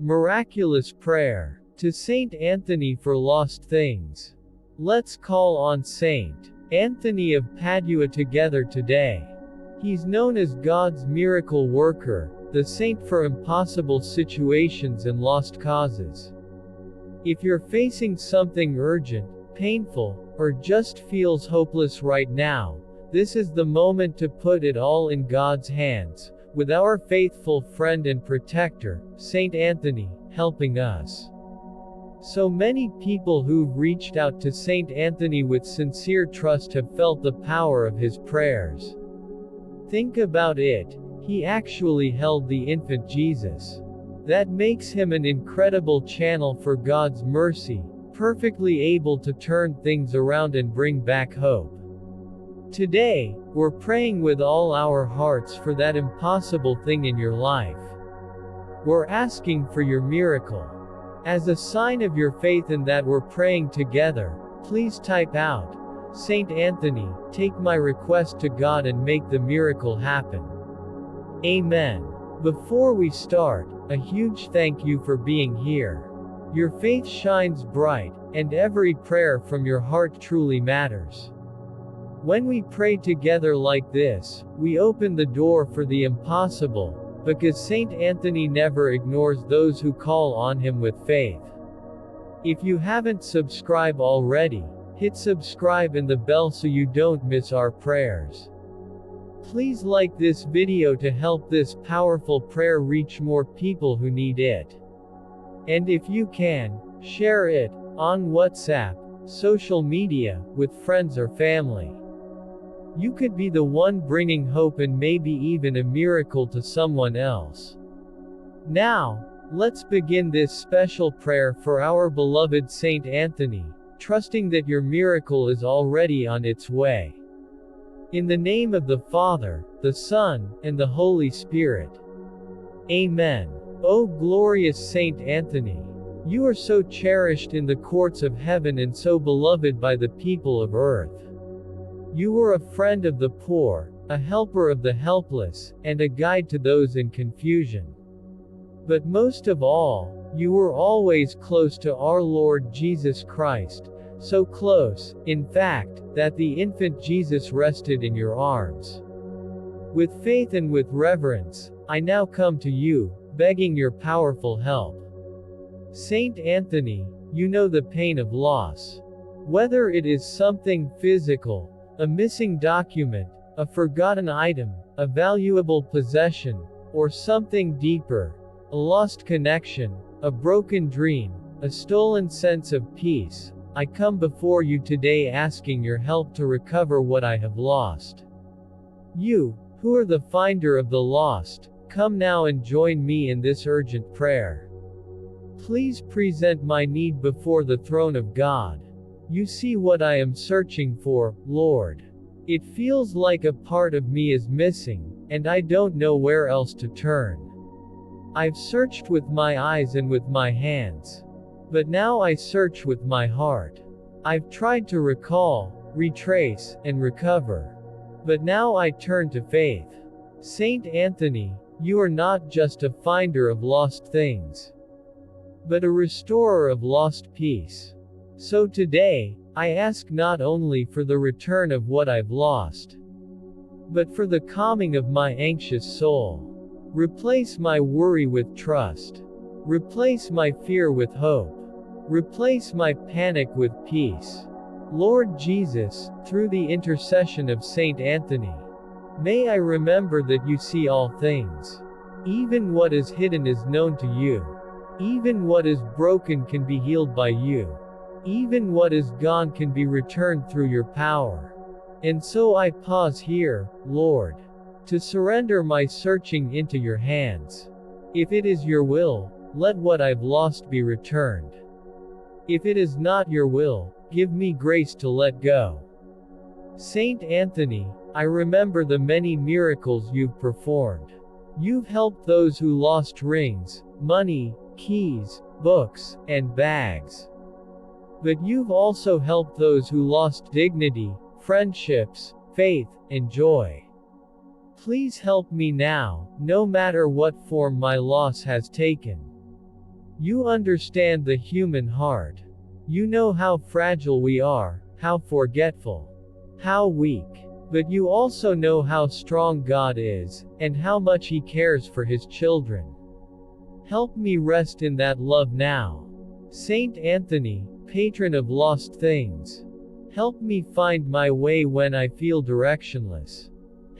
Miraculous prayer. To Saint Anthony for lost things. Let's call on Saint Anthony of Padua together today. He's known as God's miracle worker, the saint for impossible situations and lost causes. If you're facing something urgent, painful, or just feels hopeless right now, this is the moment to put it all in God's hands, with our faithful friend and protector, Saint Anthony, helping us. So many people who've reached out to Saint Anthony with sincere trust have felt the power of his prayers. Think about it, he actually held the infant Jesus. That makes him an incredible channel for God's mercy, perfectly able to turn things around and bring back hope. Today, we're praying with all our hearts for that impossible thing in your life. We're asking for your miracle. As a sign of your faith and that we're praying together, please type out, Saint Anthony, take my request to God and make the miracle happen. Amen. Before we start, a huge thank you for being here. Your faith shines bright, and every prayer from your heart truly matters. When we pray together like this, we open the door for the impossible, because Saint Anthony never ignores those who call on him with faith. If you haven't subscribed already, hit subscribe and the bell so you don't miss our prayers. Please like this video to help this powerful prayer reach more people who need it. And if you can, share it on WhatsApp, social media, with friends or family. You could be the one bringing hope and maybe even a miracle to someone else. Now, let's begin this special prayer for our beloved Saint Anthony, trusting that your miracle is already on its way. In the name of the Father, the Son, and the Holy Spirit. Amen. O glorious Saint Anthony! You are so cherished in the courts of heaven and so beloved by the people of earth. You were a friend of the poor, a helper of the helpless, and a guide to those in confusion. But most of all, you were always close to our Lord Jesus Christ, so close, in fact, that the infant Jesus rested in your arms. With faith and with reverence, I now come to you, begging your powerful help. Saint Anthony, you know the pain of loss. Whether it is something physical, a missing document, a forgotten item, a valuable possession, or something deeper, a lost connection, a broken dream, a stolen sense of peace, I come before you today asking your help to recover what I have lost. You, who are the finder of the lost, come now and join me in this urgent prayer. Please present my need before the throne of God. You see what I am searching for, Lord. It feels like a part of me is missing, and I don't know where else to turn. I've searched with my eyes and with my hands. But now I search with my heart. I've tried to recall, retrace, and recover. But now I turn to faith. Saint Anthony, you are not just a finder of lost things, but a restorer of lost peace. So today, I ask not only for the return of what I've lost, but for the calming of my anxious soul. Replace my worry with trust. Replace my fear with hope. Replace my panic with peace. Lord Jesus, through the intercession of Saint Anthony, may I remember that you see all things. Even what is hidden is known to you. Even what is broken can be healed by you. Even what is gone can be returned through your power. And so I pause here, Lord, to surrender my searching into your hands. If it is your will, let what I've lost be returned. If it is not your will, give me grace to let go. Saint Anthony, I remember the many miracles you've performed. You've helped those who lost rings, money, keys, books, and bags. But you've also helped those who lost dignity, friendships, faith, and joy. Please help me now, no matter what form my loss has taken. You understand the human heart. You know how fragile we are, how forgetful, how weak. But you also know how strong God is, and how much He cares for His children. Help me rest in that love now. Saint Anthony, patron of lost things. Help me find my way when I feel directionless.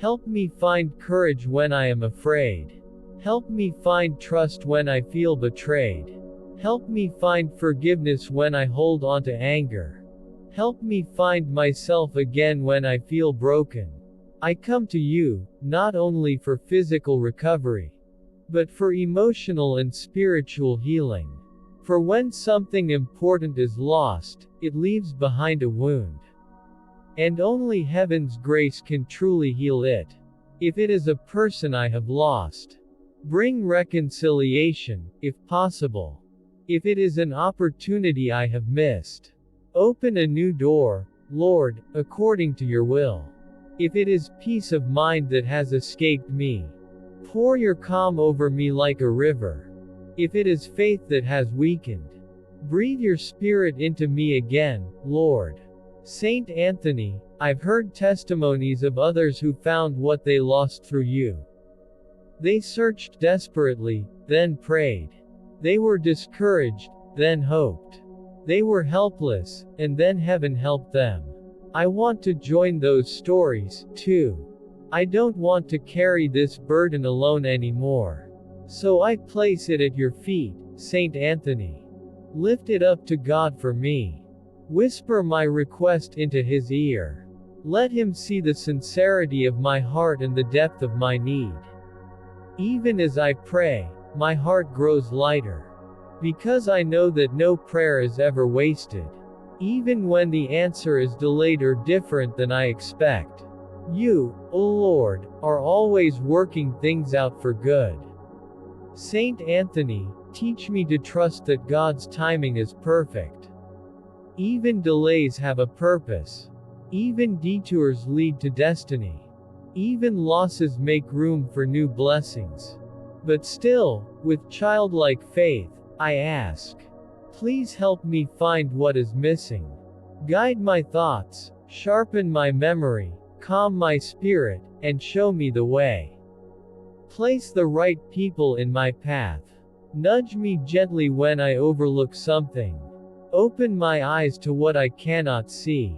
Help me find courage when I am afraid. Help me find trust when I feel betrayed. Help me find forgiveness when I hold on to anger. Help me find myself again when I feel broken. I come to you, not only for physical recovery, but for emotional and spiritual healing. For when something important is lost, it leaves behind a wound. And only heaven's grace can truly heal it. If it is a person I have lost, bring reconciliation, if possible. If it is an opportunity I have missed, open a new door, Lord, according to your will. If it is peace of mind that has escaped me, pour your calm over me like a river. If it is faith that has weakened, breathe your spirit into me again, Lord. Saint Anthony, I've heard testimonies of others who found what they lost through you. They searched desperately, then prayed. They were discouraged, then hoped. They were helpless, and then heaven helped them. I want to join those stories, too. I don't want to carry this burden alone anymore. So I place it at your feet, Saint Anthony. Lift it up to God for me. Whisper my request into His ear. Let Him see the sincerity of my heart and the depth of my need. Even as I pray, my heart grows lighter. Because I know that no prayer is ever wasted. Even when the answer is delayed or different than I expect. You, O Lord, are always working things out for good. Saint Anthony, teach me to trust that God's timing is perfect. Even delays have a purpose. Even detours lead to destiny. Even losses make room for new blessings. But still, with childlike faith, I ask. Please help me find what is missing. Guide my thoughts, sharpen my memory, calm my spirit, and show me the way. Place the right people in my path. Nudge me gently when I overlook something. Open my eyes to what I cannot see.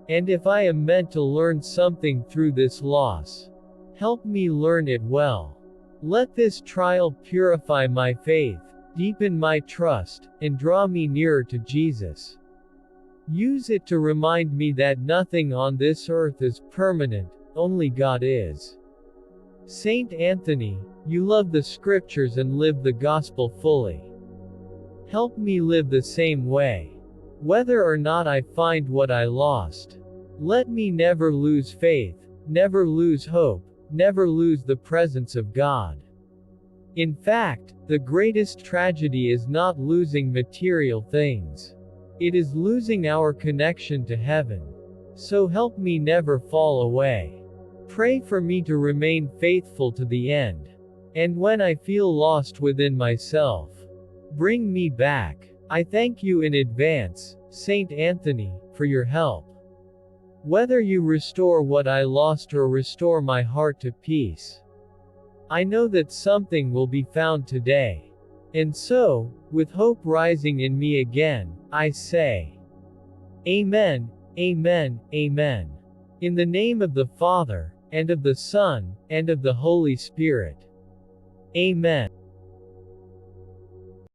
And if I am meant to learn something through this loss, help me learn it well. Let this trial purify my faith, deepen my trust, and draw me nearer to Jesus. Use it to remind me that nothing on this earth is permanent, only God is. Saint Anthony, you love the scriptures and live the gospel fully. Help me live the same way. Whether or not I find what I lost, let me never lose faith, never lose hope, never lose the presence of God. In fact, the greatest tragedy is not losing material things. It is losing our connection to heaven. So help me never fall away. Pray for me to remain faithful to the end. And when I feel lost within myself, bring me back. I thank you in advance, Saint Anthony, for your help. Whether you restore what I lost or restore my heart to peace, I know that something will be found today. And so, with hope rising in me again, I say, Amen, Amen, Amen. In the name of the Father, and of the Son, and of the Holy Spirit. Amen.